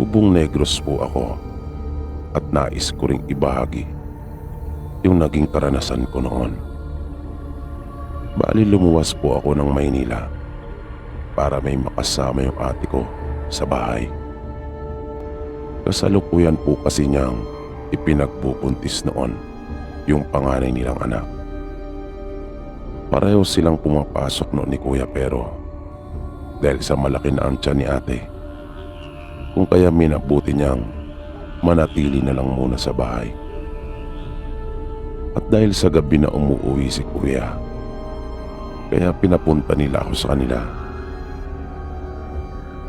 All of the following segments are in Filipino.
Tubong Negros po ako at nais ko ring ibahagi yung naging karanasan ko noon. Bali lumuwas po ako ng Maynila para may makasama yung ate ko sa bahay. Kasalukuyan po kasi niyang ipinagbubuntis noon yung panganay nilang anak. Pareho silang pumapasok noon ni kuya pero dahil sa malaki na ang tiyan ni ate, kung kaya minabuti niyang manatili na lang muna sa bahay. At dahil sa gabi na umuwi si kuya, kaya pinapunta nila ako sa kanila.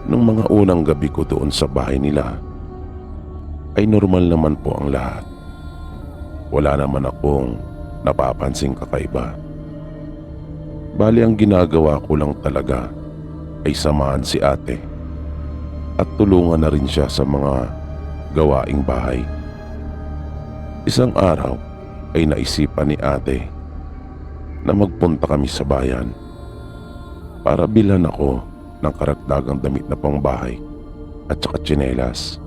Nung mga unang gabi ko doon sa bahay nila, ay normal naman po ang lahat. Wala naman akong napapansing kakaiba. Bali ang ginagawa ko lang talaga ay samahan si ate at tulungan na rin siya sa mga gawaing bahay. Isang araw ay naisipan ni ate na magpunta kami sa bayan para bilhan ako ng karagdagang damit na pangbahay at saka tsinelas.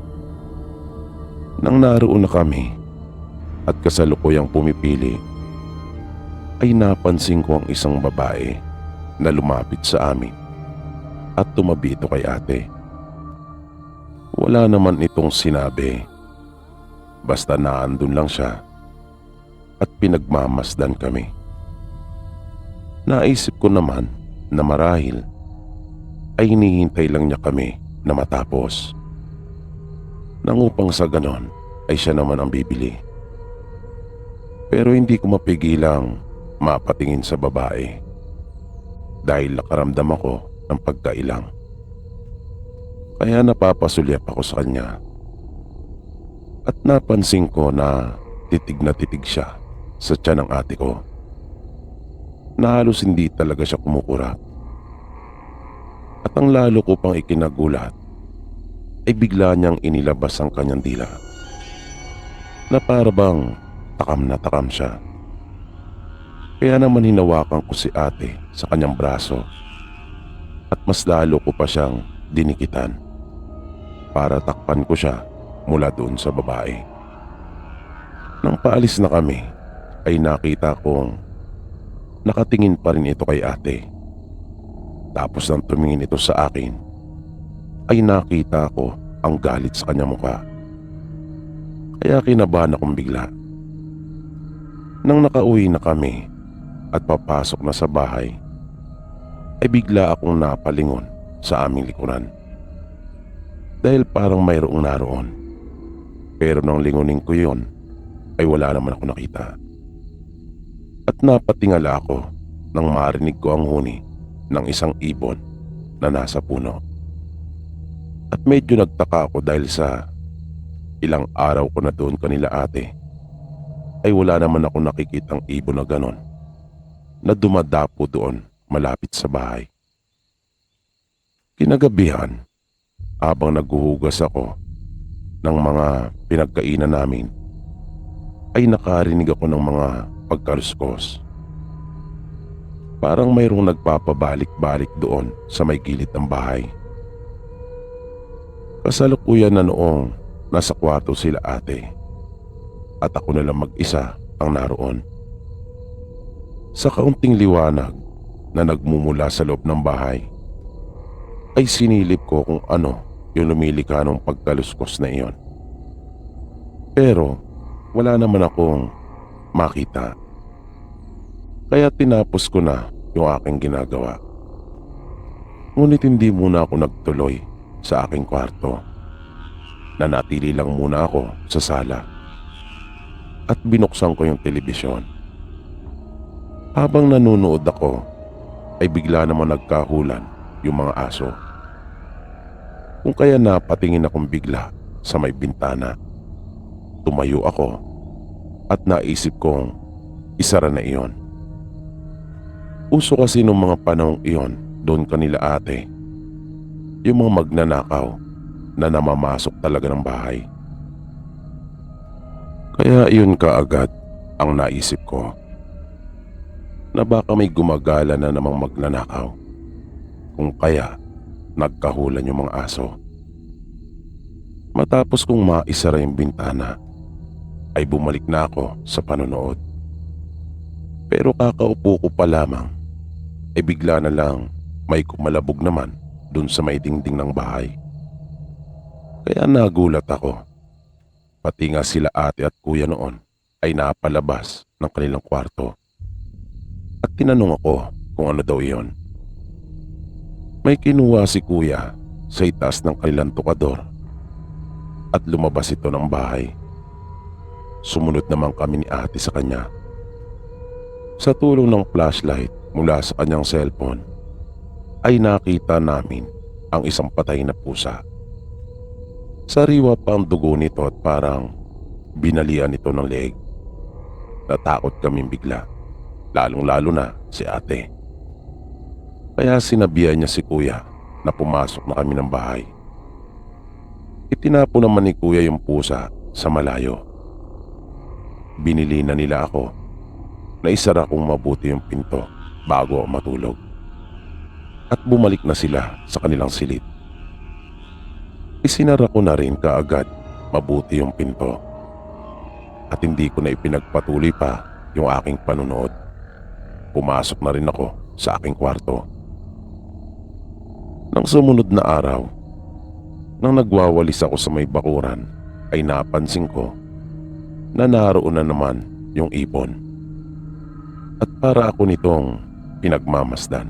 Nang naroon na kami at kasalukuyang pumipili, ay napansin ko ang isang babae na lumapit sa amin at tumabi ito kay ate. Wala naman itong sinabi, basta naandun lang siya at pinagmamasdan kami. Naisip ko naman na marahil ay hinihintay lang niya kami na matapos, nang upang sa ganon ay siya naman ang bibili. Pero hindi ko mapigilang mapatingin sa babae dahil nakaramdam ako ng pagkailang. Kaya napapasulyap ako sa kanya at napansin ko na titig siya sa tiyan ng ate ko, na halos hindi talaga siya kumukurap. At ang lalo ko pang ikinagulat ay bigla niyang inilabas ang kanyang dila na para bang takam na takam siya. Kaya naman hinawakan ko si ate sa kanyang braso at mas lalo ko pa siyang dinikitan para takpan ko siya mula doon sa babae. Nang paalis na kami ay nakita kong nakatingin pa rin ito kay ate. Tapos nang tumingin ito sa akin ay nakita ko ang galit sa kanyang mukha. Kaya kinabahan akong bigla. Nang nakauwi na kami at papasok na sa bahay, ay bigla akong napalingon sa aming likuran. Dahil parang mayroong naroon. Pero nang lingunin ko yun, ay wala naman ako nakita. At napatingala ako nang marinig ko ang huni ng isang ibon na nasa puno. At medyo nagtaka ako dahil sa ilang araw ko na doon kanila ate, ay wala naman ako nakikitang ibon na ganon na dumadapo doon malapit sa bahay. Kinagabihan, habang naghuhugas ako ng mga pinagkainan namin, ay nakarinig ako ng mga pagkaluskos. Parang mayroong nagpapabalik-balik doon sa may gilid ng bahay. Kasalukuyan na noong nasa kwarto sila ate at ako na lang mag-isa ang naroon. Sa kaunting liwanag na nagmumula sa loob ng bahay, ay sinilip ko kung ano yung lumilika ng pagkaluskos na iyon. Pero wala naman akong makita. Kaya tinapos ko na yung aking ginagawa. Ngunit hindi muna ako nagtuloy sa aking kwarto. Nanatili lang muna ako sa sala at binuksan ko yung telebisyon. Habang nanonood ako, ay bigla naman nagkahulan yung mga aso. Kung kaya napatingin akong bigla sa may bintana. Tumayo ako at naisip kong isara na iyon. Uso kasi nung mga panahong iyon doon kanila ate, yung mga magnanakaw na namamasok talaga ng bahay. Kaya iyon kaagad ang naisip ko, na baka may gumagala na namang magnanakaw, kung kaya nagkahulan yung mga aso. Matapos kong maisara yung bintana, ay bumalik na ako sa panonood. Pero kakaupo ko pa lamang, ay bigla na lang may kumalabog naman dun sa may dingding ng bahay. Kaya nagulat ako. Pati nga sila ate at kuya noon ay napalabas ng kanilang kwarto. At tinanong ako kung ano daw iyon. May kinuha si kuya sa itaas ng kanilang tukador at lumabas ito ng bahay. Sumunod naman kami ni ate sa kanya. Sa tulong ng flashlight mula sa kanyang cellphone ay nakita namin ang isang patay na pusa. Sariwa pa ang dugo nito at parang binalian ito ng leeg. Natakot kaming bigla, lalong-lalo na si ate. Kaya sinabihan niya si kuya na pumasok na kami ng bahay. Itinapo naman ni kuya yung pusa sa malayo. Binili na nila ako na isara kong mabuti yung pinto bago ako matulog. At bumalik na sila sa kanilang silid. Isinara ko na rin kaagad mabuti yung pinto. At hindi ko na ipinagpatuloy pa yung aking panunood. Pumasok na rin ako sa aking kwarto. Nang sumunod na araw, nang nagwawalis ako sa may bakuran, ay napansin ko na naroon na naman yung ibon. At para ako nitong pinagmamasdan.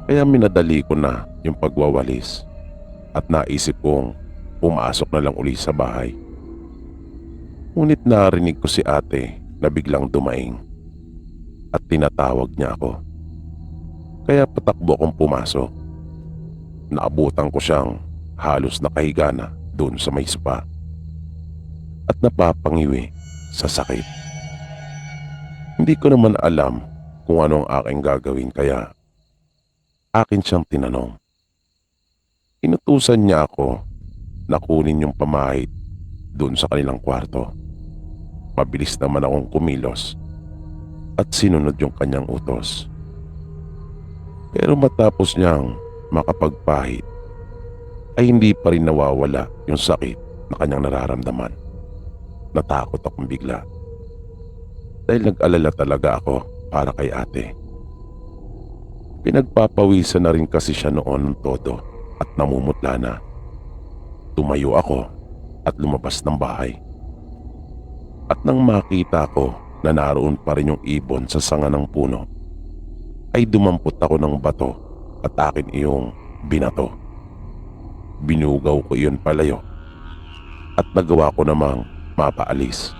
Kaya minadali ko na yung pagwawalis at naisip kong pumasok na lang uli sa bahay. Ngunit narinig ko si ate na biglang dumaing at tinatawag niya ako. Kaya patakbo akong pumasok. Naabutan ko siyang halos nakahiga na doon sa may spa at napapangiwi sa sakit. Hindi ko naman alam kung ano ang aking gagawin kaya akin siyang tinanong. Inutusan niya ako na kunin yung pamahid doon sa kanilang kwarto. Mabilis naman akong kumilos at sinunod yung kanyang utos. Pero matapos niyang makapagpahid ay hindi pa rin nawawala yung sakit na kanyang nararamdaman. Natakot akong bigla dahil nag-alala talaga ako para kay ate. Pinagpapawisan na rin kasi siya noon ng todo at namumutla na. Tumayo ako at lumabas ng bahay. At nang makita ko na naroon pa rin yung ibon sa sanga ng puno, ay dumampot ako ng bato at akin iyong binato. Binugaw ko iyon palayo at nagawa ko namang mapaalis.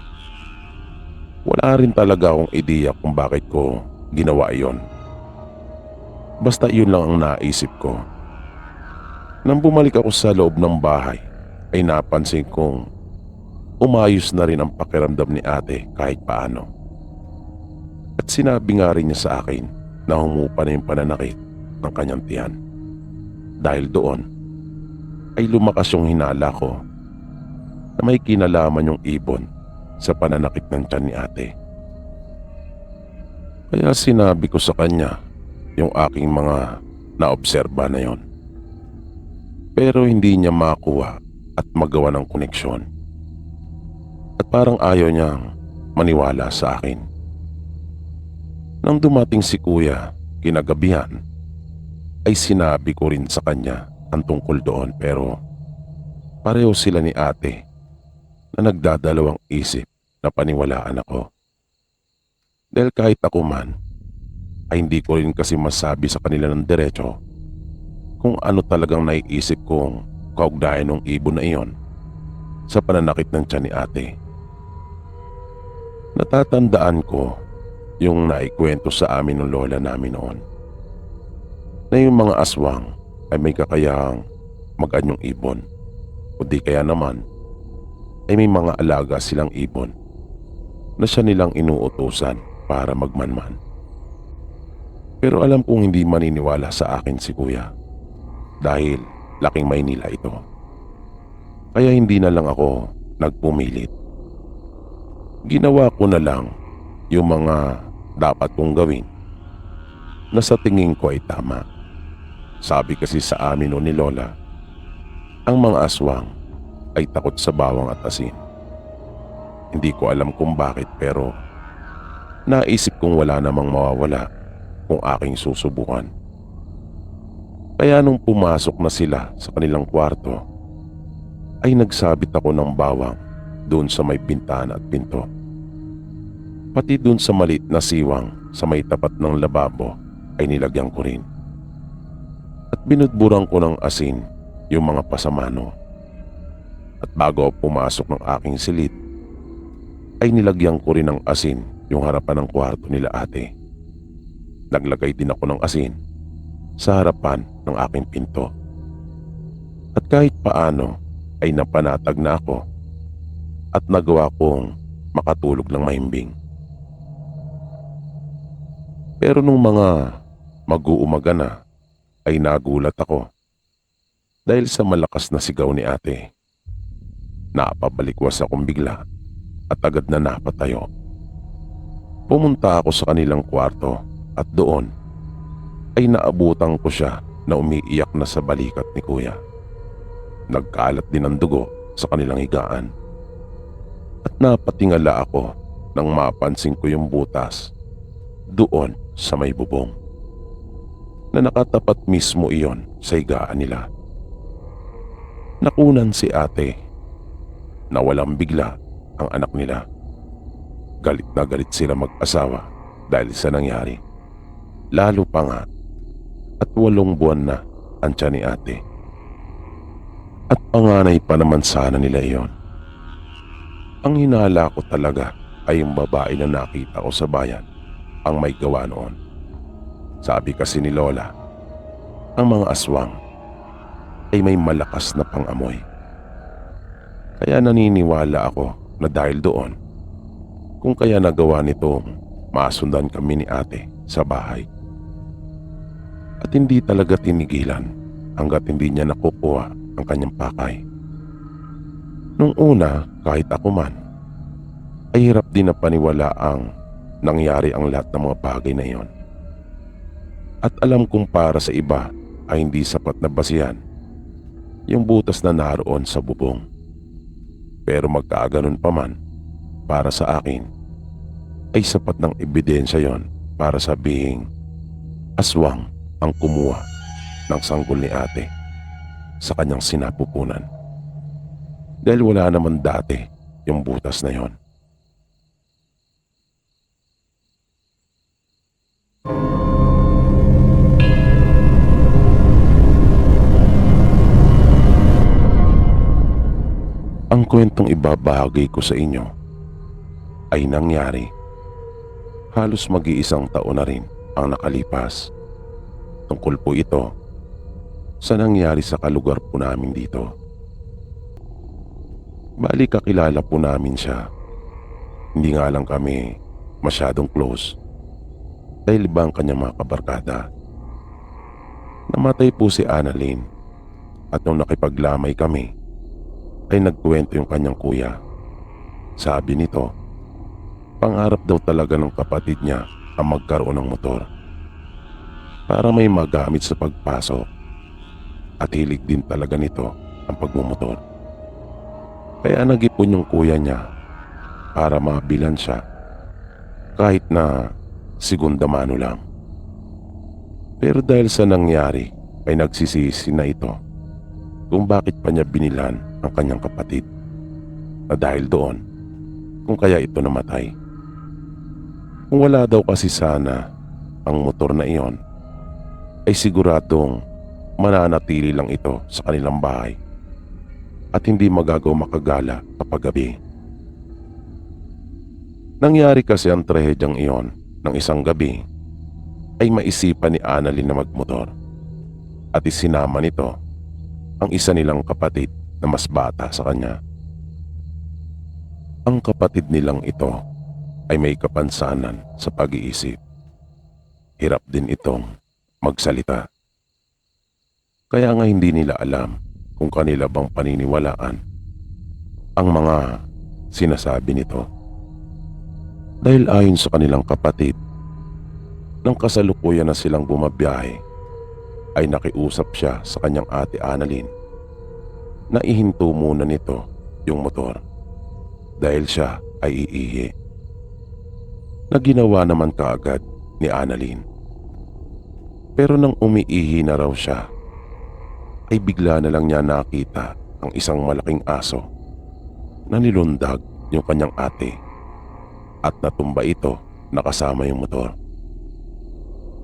Wala rin talaga akong ideya kung bakit ko ginawa iyon. Basta iyon lang ang naisip ko. Nang bumalik ako sa loob ng bahay, ay napansin kong umayos na rin ang pakiramdam ni ate kahit paano. At sinabi nga rin niya sa akin na humupa na yung pananakit ng kanyang tiyan. Dahil doon, ay lumakas yung hinala ko na may kinalaman yung ibon sa pananakit ng tiyan ni ate. Kaya sinabi ko sa kanya yung aking mga naobserba na yon. Pero hindi niya makuha at magawa ng koneksyon. At parang ayaw niyang maniwala sa akin. Nang dumating si kuya kinagabihan, ay sinabi ko rin sa kanya ang tungkol doon pero pareho sila ni ate na nagdadalawang isip na paniwalaan ako. Dahil kahit ako man, ay hindi ko rin kasi masabi sa kanila ng diretso kung ano talagang naiisip kong kaugnayan ng ibon na iyon sa pananakit ng tiyan ni ate. Natatandaan ko yung naikwento sa amin ng lola namin noon na yung mga aswang ay may kakayahang mag-anyong ibon o di kaya naman ay may mga alaga silang ibon na siya nilang inuutusan para magmanman. Pero alam kong hindi maniniwala sa akin si kuya dahil laking Maynila ito. Kaya hindi na lang ako nagpumilit. Ginawa ko na lang yung mga dapat kong gawin na sa tingin ko ay tama. Sabi kasi sa amin o ni Lola, ang mga aswang ay takot sa bawang at asin. Hindi ko alam kung bakit pero naisip kong wala namang mawawala kung aking susubukan. Kaya nung pumasok na sila sa kanilang kwarto, ay nagsabit ako ng bawang doon sa may bintana at pinto. Pati doon sa maliit na siwang sa may tapat ng lababo ay nilagyan ko rin. At binudburan ko ng asin yung mga pasamano. At bago ako pumasok ng aking silid, ay nilagyan ko rin ng asin yung harapan ng kwarto nila ate. Naglagay din ako ng asin sa harapan ng aking pinto. At kahit paano ay napanatag na ako at nagawa kong makatulog ng mahimbing. Pero nung mga mag-uumaga na ay nagulat ako dahil sa malakas na sigaw ni ate. Napabalikwas akong bigla at agad na napatayo. Pumunta ako sa kanilang kwarto at doon ay naabutan ko siya na umiiyak na sa balikat ni kuya. Nagkalat din ang dugo sa kanilang higaan. At napatingala ako nang mapansin ko yung butas doon sa may bubong na nakatapat mismo iyon sa higaan nila. Nakunan si ate. Nawalang bigla ang anak nila. Galit na galit sila mag-asawa dahil sa nangyari. Lalo pa nga at 8 buwan na ang tiyan ni ate. At panganay pa naman sana nila iyon. Ang hinala ko talaga ay yung babae na nakita ko sa bayan ang may gawa noon. Sabi kasi ni Lola, ang mga aswang ay may malakas na pangamoy. Kaya naniniwala ako na dahil doon, kung kaya nagawa nitong masundan kami ni ate sa bahay. At hindi talaga tinigilan hanggat hindi niya nakukuha ang kanyang pakay. Nung una, kahit ako man, ay hirap din na paniwala ang nangyari ang lahat ng mga bagay na iyon. At alam kong para sa iba ay hindi sapat na basihan yung butas na naroon sa bubong. Pero magkaaganon pa man, para sa akin, ay sapat ng ebidensya yon para sabihing aswang ang kumuha ng sanggol ni ate sa kanyang sinapupunan. Dahil wala naman dati yung butas na yon. Ang kwentong ibabahagi ko sa inyo ay nangyari halos mag-iisang taon na rin ang nakalipas. Tungkol po ito sa nangyari sa kalugar po namin dito. Bali kakilala po namin siya. Hindi nga lang kami masyadong close dahil iba ang kanyang mga kabarkada. Namatay po si Annalyn at nung nakipaglamay kami ay nagkwento yung kanyang kuya. Sabi nito, pangarap daw talaga ng kapatid niya ang magkaroon ng motor para may magamit sa pagpasok at hilig din talaga nito ang pagmumotor. Kaya nag-ipon yung kuya niya para mabilan siya kahit na segunda mano lang. Pero dahil sa nangyari ay nagsisisi na ito kung bakit pa niya binilan ang kanyang kapatid na dahil doon kung kaya ito namatay. Kung wala daw kasi sana ang motor na iyon ay siguradong mananatili lang ito sa kanilang bahay at hindi magagawa makagala kapag gabi. Nangyari kasi ang trahedyang iyon ng isang gabi ay maisipan ni Annalyn na magmotor at isinama nito ang isa nilang kapatid na mas bata sa kanya. Ang kapatid nilang ito ay may kapansanan sa pag-iisip. Hirap din itong magsalita. Kaya nga hindi nila alam kung kanila bang paniniwalaan ang mga sinasabi nito. Dahil ayon sa kanilang kapatid, nang kasalukuyan na silang bumabiyahe, ay nakiusap siya sa kanyang ate Annalyn Naihinto muna nito yung motor dahil siya ay iihi na ginawa naman kaagad ni Annalyn. Pero nang umiihi na raw siya ay bigla na lang niya nakita ang isang malaking aso na nilundag yung kanyang ate at natumba ito na kasama yung motor.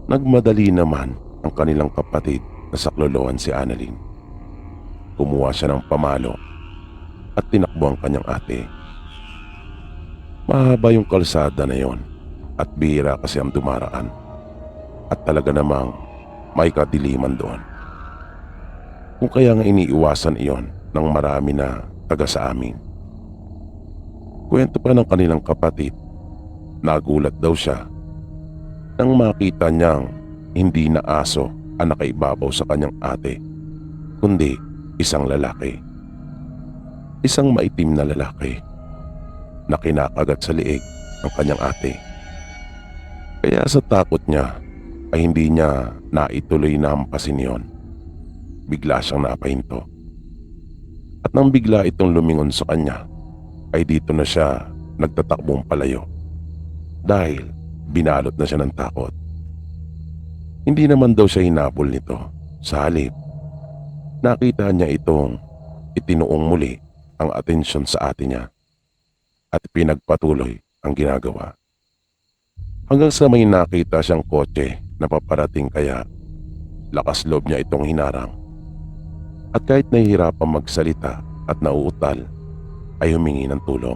Nagmadali naman ang kanilang kapatid na sakloloan si Annalyn. Kumuha siya ng pamalo at tinakbo ang kanyang ate. Mahaba yung kalsada na yon at bihira kasi ang dumaraan at talaga namang may kadiliman doon. Kung kaya nga iniiwasan iyon ng marami na taga sa amin. Kwento pa ng kanilang kapatid, nagulat daw siya nang makita niyang hindi na aso ang nakaibabaw sa kanyang ate, kundi isang lalaki. Isang maitim na lalaki na kinakagat sa liig ang kanyang ate. Kaya sa takot niya ay hindi niya naituloy na hampasin yon. Bigla siyang napahinto. At nang bigla itong lumingon sa kanya, ay dito na siya nagtatakbong palayo dahil binalot na siya ng takot. Hindi naman daw siya hinabol nito. Sa halip, nakita niya itong itinuong muli ang atensyon sa ate niya at pinagpatuloy ang ginagawa. Hanggang sa may nakita siyang kotse na paparating kaya lakas loob niya itong hinarang. At kahit nahihirapang magsalita at nauutal, ay humingi ng tulong.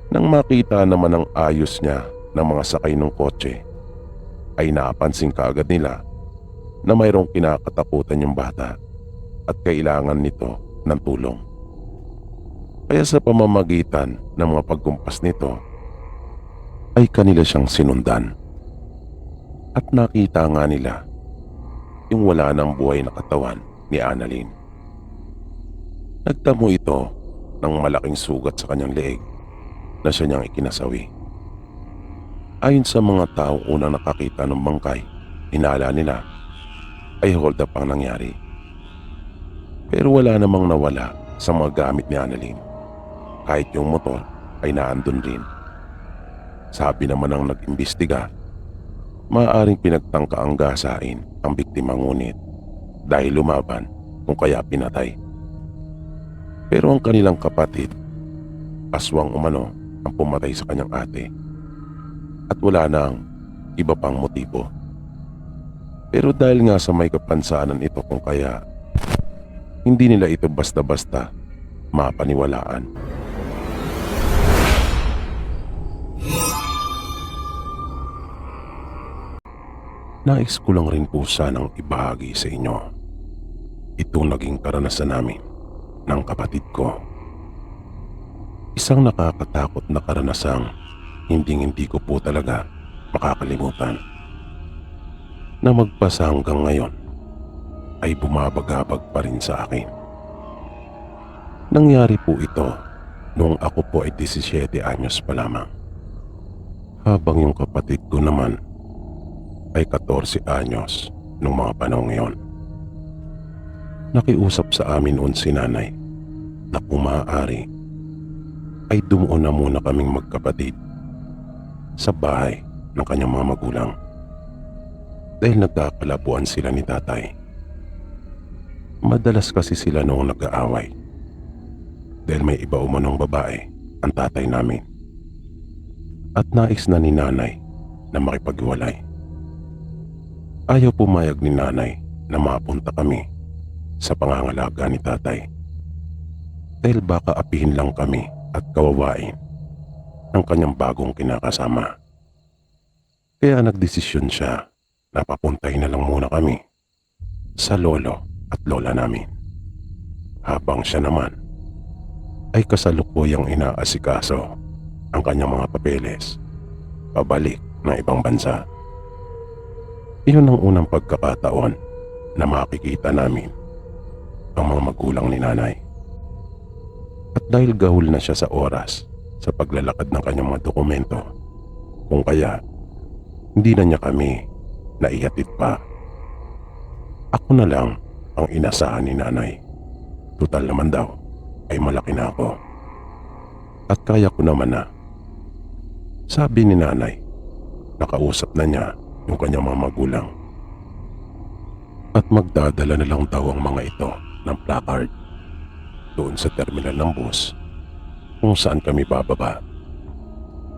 Nang makita naman ang ayos niya ng mga sakay ng kotse, ay napansin kaagad nila na mayroong kinakatakutan yung bata at kailangan nito ng tulong. Kaya sa pamamagitan ng mga pagkumpas nito, ay kanila siyang sinundan. At nakita nga nila yung wala ng buhay na katawan ni Annalyn. Nagtamo ito ng malaking sugat sa kanyang leeg na siya niyang ikinasawi. Ayon sa mga taong unang nakakita ng bangkay, hinala nila ay hold up ang nangyari. Pero wala namang nawala sa mga gamit ni Annalyn. Kahit yung motor ay naandun rin. Sabi naman ng nag-imbestiga, maaaring pinagtangka ang gasain ang biktima ngunit dahil lumaban kung kaya pinatay. Pero ang kanilang kapatid, aswang umano ang pumatay sa kanyang ate at wala nang iba pang motibo. Pero dahil nga sa may kapansanan ito kung kaya hindi nila ito basta-basta mapaniwalaan. Nais ko lang rin po sanang ibahagi sa inyo itong naging karanasan namin ng kapatid ko. Isang nakakatakot na karanasang hindi ko po talaga makakalimutan na magpasa hanggang ngayon ay bumabagabag pa rin sa akin. Nangyari po ito noong ako po ay 17 anyos pa lamang, habang yung kapatid ko naman ay 14 anyos nung mga panahon ngayon. Nakiusap sa amin noon si nanay na kung maaari ay dumuon na muna kaming magkapatid sa bahay ng kanyang mga magulang dahil nagkakalabuan sila ni tatay. Madalas kasi sila noong nag-aaway dahil may iba umanong babae ang tatay namin at nais na ni nanay na makipaghiwalay. Ayaw pumayag ni nanay na mapunta kami sa pangangalaga ni tatay dahil baka apihin lang kami at kawawain ng kanyang bagong kinakasama. Kaya nagdesisyon siya na papuntahin na lang muna kami sa lolo at lola namin, habang siya naman ay kasalukuyang inaasikaso ang kanyang mga papeles pabalik ng ibang bansa. Iyon ang unang pagkakataon na makikita namin ang mga magulang ni nanay. At dahil gahul na siya sa oras sa paglalakad ng kanyang mga dokumento, kung kaya hindi na niya kami naihatid pa. Ako na lang ang inasahan ni nanay Tutal naman daw ay malaki na ako. At kaya ko naman na. Sabi ni nanay, nakausap na niya yung kanyang mga magulang. At magdadala na lang daw ang mga ito ng placard doon sa terminal ng bus kung saan kami bababa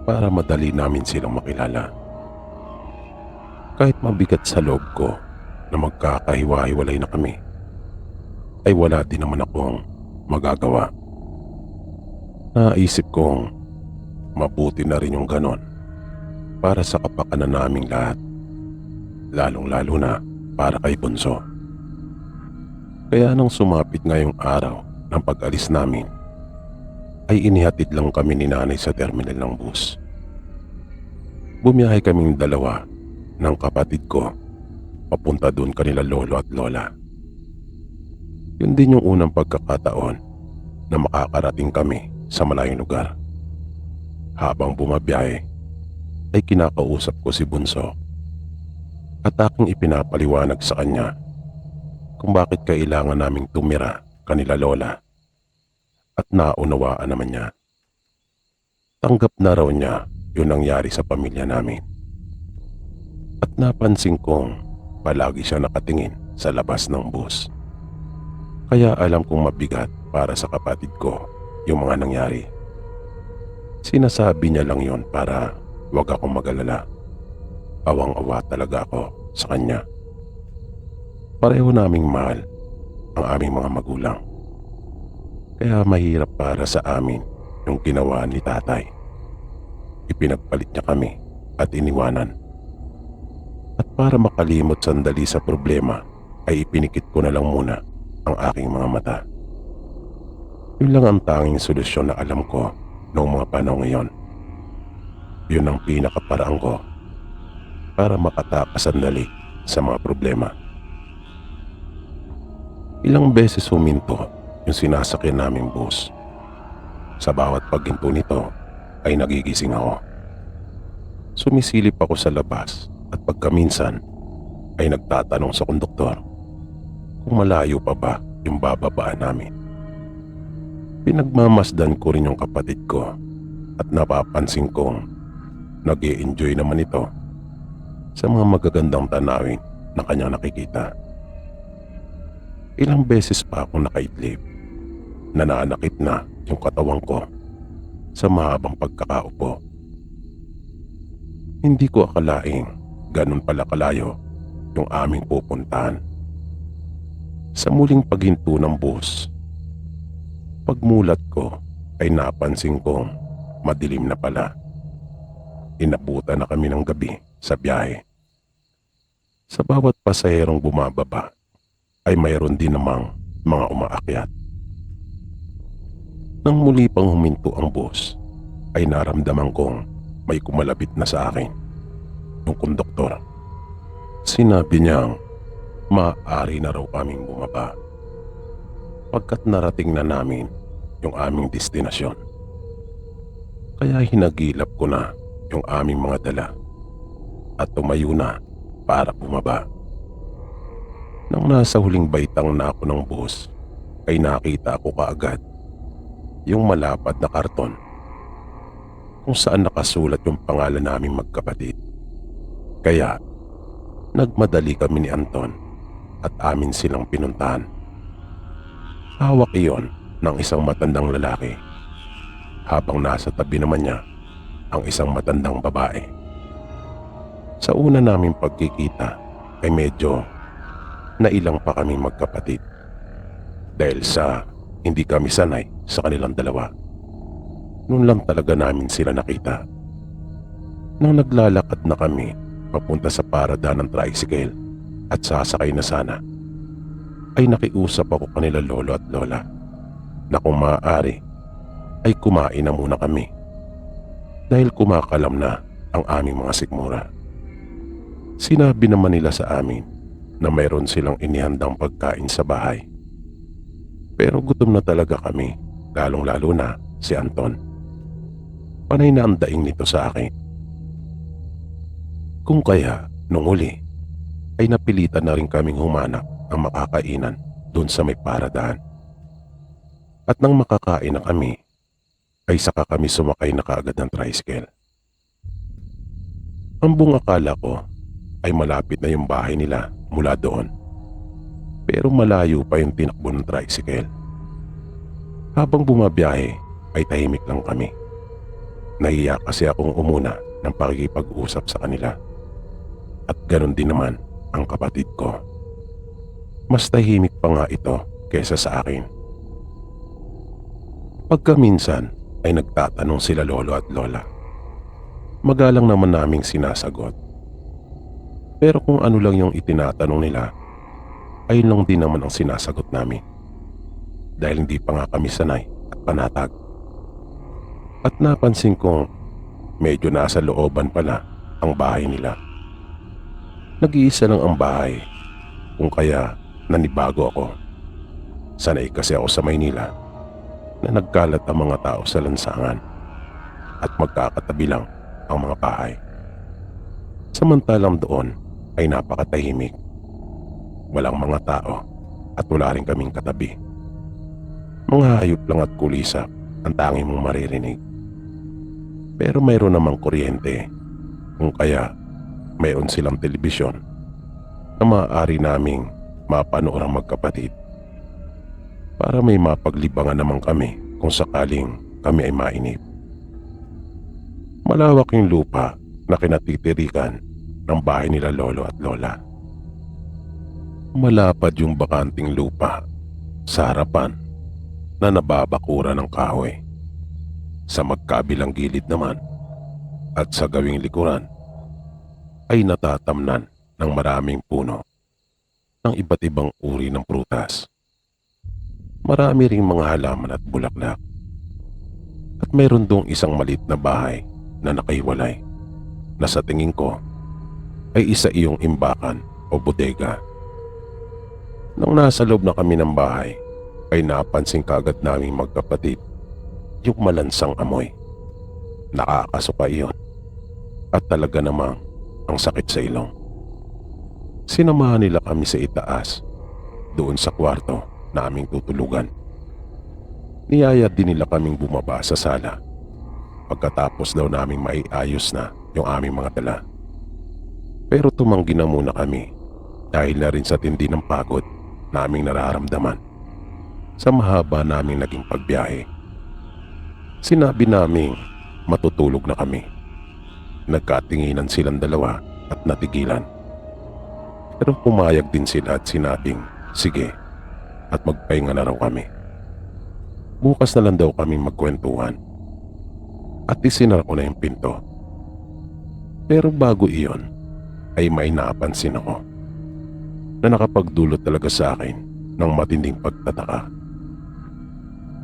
para madali namin silang makilala. Kahit mabigat sa loob ko na magkakahiwa-hiwalay na kami, ay wala din naman akong magagawa. Naisip kong mabuti na rin yung ganon para sa kapakanan naming lahat, lalong-lalo na para kay Bunso. Kaya nang sumapit ngayong araw ng pag-alis namin, ay inihatid lang kami ni nanay sa terminal ng bus. Bumiyahe kaming dalawa ng kapatid ko papunta doon kanila lolo at lola. Yun din yung unang pagkakataon na makakarating kami sa malayong lugar. Habang bumabiyahe ay kinakausap ko si Bunso at aking ipinapaliwanag sa kanya kung bakit kailangan naming tumira kanila lola, at naunawaan naman niya. Tanggap na raw niya yung nangyari sa pamilya namin. At napansin kong palagi siya nakatingin sa labas ng bus. Kaya alam kong mabigat para sa kapatid ko yung mga nangyari. Sinasabi niya lang yon para wag akong mag-alala. Awang-awa talaga ako sa kanya. Pareho naming mahal ang aming mga magulang. Kaya mahirap para sa amin yung ginawa ni tatay. Ipinagpalit niya kami at iniwanan. At para makalimot sandali sa problema ay ipinikit ko na lang muna ang aking mga mata. Yun lang ang tanging solusyon na alam ko noong mga panahon ngayon. Yun ang pinakaparaan ko para makatakas sandali sa mga problema. Ilang beses huminto yung sinasakyan naming bus. Sa bawat paghinto nito ay nagigising ako. Sumisilip ako sa labas at pagkaminsan ay nagtatanong sa konduktor kung malayo pa ba yung bababaan namin. Pinagmamasdan ko rin yung kapatid ko at napapansin kong nag-i-enjoy naman ito sa mga magagandang tanawin na kanyang nakikita. Ilang beses pa akong nakaidlip, nananakit na yung katawan ko sa mahabang pagkakaupo. Hindi ko akalaing ganun pala kalayo yung aming pupuntahan. Sa muling paghinto ng bus, pagmulat ko ay napansin kong madilim na pala. Inabutan na kami ng gabi sa biyahe. Sa bawat pasaherong bumababa ay mayroon din namang mga umaakyat. Nang muli pang huminto ang bus, ay naramdaman kong may kumalapit na sa akin, yung konduktor. Sinabi niyang maaari na raw kaming bumaba pagkat narating na namin yung aming destinasyon. Kaya hinagilap ko na yung aming mga dala at tumayo na para bumaba. Nang nasa huling baitang na ako ng bus, ay nakita ko kaagad yung malapad na karton kung saan nakasulat yung pangalan naming magkapatid. Kaya nagmadali kami ni Anton at amin silang pinuntahan. Hawak iyon ng isang matandang lalaki, habang nasa tabi naman niya ang isang matandang babae. Sa una naming pagkikita ay medyo nailang pa kaming magkapatid dahil sa hindi kami sanay sa kanilang dalawa. Noon lang talaga namin sila nakita. Nang naglalakad na kami papunta sa parada ng tricycle at sasakay na sana, ay nakiusap ako kanila lolo at lola na kung maaari ay kumain na muna kami dahil kumakalam na ang aming mga sikmura. Sinabi naman nila sa amin na mayroon silang inihandang pagkain sa bahay. Pero gutom na talaga kami, lalong-lalo na si Anton. Panay na ang daing nito sa akin. Kung kaya, nung uli, ay napilitan na rin kaming humanap ang makakainan doon sa may paradaan. At nang makakain na kami, ay saka kami sumakay na kaagad ng tricycle. Ang buong akala ko ay malapit na yung bahay nila mula doon. Pero malayo pa yung tinakbo ng tricycle. Habang bumabiyahe ay tahimik lang kami. Nahiya kasi akong umuna ng pakikipag-usap sa kanila. At ganon din naman ang kapatid ko. Mas tahimik pa nga ito kaysa sa akin. Pagka minsan ay nagtatanong sila lolo at lola, magalang naman naming sinasagot. Pero kung ano lang yung itinatanong nila, ayun lang din naman ang sinasagot namin. Dahil hindi pa nga kami sanay at panatag. At napansin kong medyo nasa looban pala ang bahay nila. Nag-iisa lang ang bahay, kung kaya nanibago ako. Sanay kasi ako sa Maynila na nagkalat ang mga tao sa lansangan at magkakatabi lang ang mga bahay. Samantalang doon ay napakatahimik. Walang mga tao at wala rin kaming katabi. Mga hayop lang at kulisap ang tanging mong maririnig. Pero mayroon namang kuryente, kung kaya mayroon silang telebisyon na maaari naming mapanood ang magkapatid para may mapaglibangan naman kami kung sakaling kami ay mainip. Malawak yung lupa na kinatitirikan ng bahay nila lolo at lola. Malapad yung bakanting lupa sa harapan na nababakura ng kahoy. Sa magkabilang gilid naman at sa gawing likuran ay natatamnan ng maraming puno ng iba't ibang uri ng prutas. Marami ring mga halaman at bulaklak. At mayroon dong isang maliit na bahay na nakahiwalay na sa tingin ko ay isa iyong imbakan o bodega. Nang nasa loob na kami ng bahay ay napansin kaagad naming magkapatid yung malansang amoy. Nakakasuka iyon at talaga namang ang sakit sa ilong. Sinamahan nila kami sa itaas doon sa kwarto na aming tutulugan. Niyaya din nila kaming bumaba sa sala pagkatapos daw naming maiayos na yung aming mga dala. Pero tumanggi na muna kami dahil na rin sa tindi ng pagod na aming nararamdaman sa mahaba naming naging pagbiyahe. Sinabi naming matutulog na kami. Nagkatinginan silang dalawa at natigilan. Pero pumayag din sila at sinabing sige at magpahinga na raw kami. Bukas na lang daw kaming magkwentuhan at isinara ko na yung pinto. Pero bago iyon ay may napansin ako na nakapagdulot talaga sa akin ng matinding pagtataka.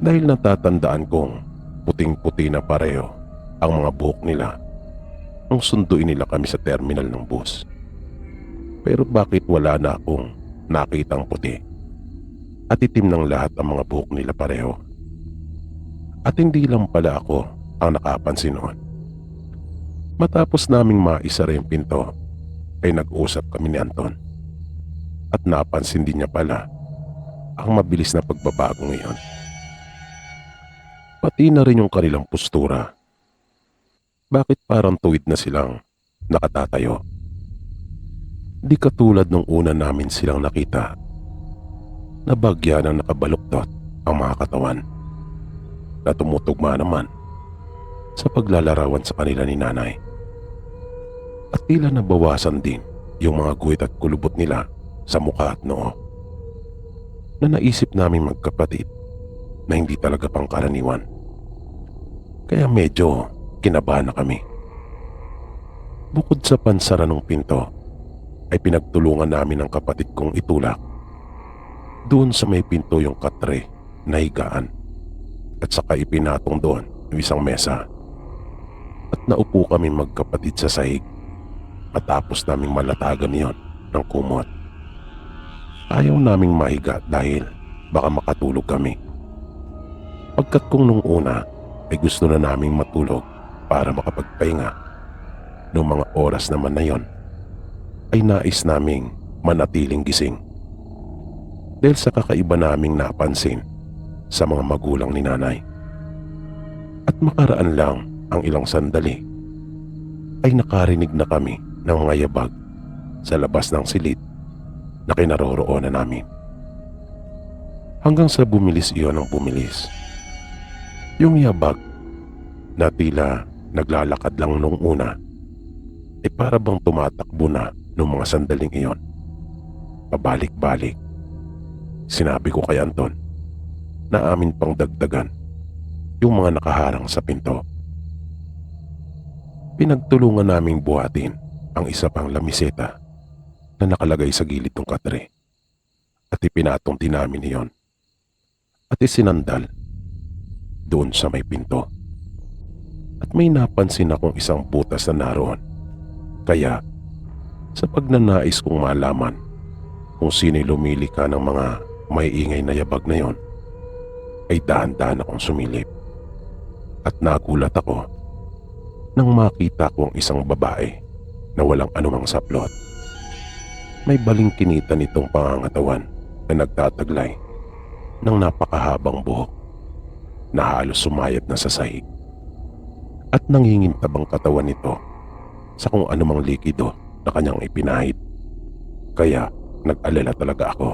Dahil natatandaan kong puting-puti na pareho ang mga buhok nila nung sunduin nila kami sa terminal ng bus. Pero bakit wala na akong nakitang puti at itim ng lahat ang mga buhok nila pareho? At hindi lang pala ako ang nakapansin noon. Matapos naming maisara yung pinto ay nag-usap kami ni Anton at napansin din niya pala ang mabilis na pagbabago ngayon. Pati na rin yung kanilang postura. Bakit parang tuwid na silang nakatatayo? Di katulad nung una namin silang nakita na bagya ng nakabaluktot ang mga katawan na tumutugma naman sa paglalarawan sa kanila ni nanay. At tila nabawasan din yung mga guhit at kulubot nila sa mukha at noo na naisip namin magkapatid na hindi talaga pangkaraniwan. Kaya medyo kinabahan na kami. Bukod sa pansara ng pinto ay pinagtulungan namin ng kapatid kong itulak doon sa may pinto yung katre na higaan at saka ipinatong doon yung isang mesa at naupo kami magkapatid sa sahig matapos naming malatagan niyon ng kumot. Ayaw naming mahiga dahil baka makatulog kami. Pagkat kung nung una ay gusto na naming matulog para makapagpahinga, noong mga oras naman na yon ay nais naming manatiling gising. Dahil sa kakaiba naming napansin sa mga magulang ni nanay. At makaraan lang ang ilang sandali ay nakarinig na kami ng mga yabag sa labas ng silid na kinaroroonan namin. Hanggang sa bumilis iyon ng bumilis. Yung yabag na tila naglalakad lang nung una ay para bang tumatakbo na nung mga sandaling iyon. Pabalik-balik. Sinabi ko kay Anton na amin pang dagdagan yung mga nakaharang sa pinto. Pinagtulungan naming buhatin ang isa pang lamiseta na nakalagay sa gilid ng katre at ipinatong din namin iyon at isinandal doon sa may pinto. At may napansin akong isang butas na naroon. Kaya sa pagnanais kong malaman kung sino'y lumilika ng mga may ingay na yabag na yon, ay dahan-dahan akong sumilip. At nagulat ako nang makita ko ang isang babae na walang anumang saplot. May balingkinita nitong pangangatawan na nagtataglay ng napakahabang buhok na halos sumayat na sa sahig. At nangingintab ang katawan nito sa kung anumang likido na kanyang ipinahid. Kaya nag-alala talaga ako.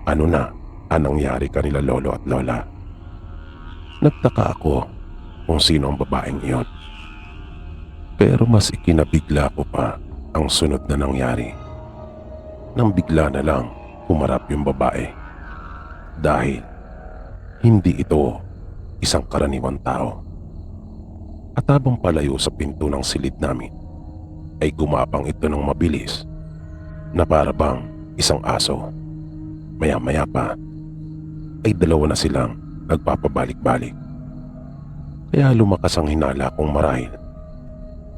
Ano na ang nangyari kanila lolo at lola? Nagtaka ako kung sino ang babaeng iyon. Pero mas ikinabigla ko pa ang sunod na nangyari. Nang bigla na lang humarap yung babae. Dahil hindi ito isang karaniwang tao. At habang palayo sa pinto ng silid namin, ay gumapang ito ng mabilis na para bang isang aso. Maya-maya pa ay dalawa na silang nagpapabalik-balik. Kaya lumakas ang hinala kong marahil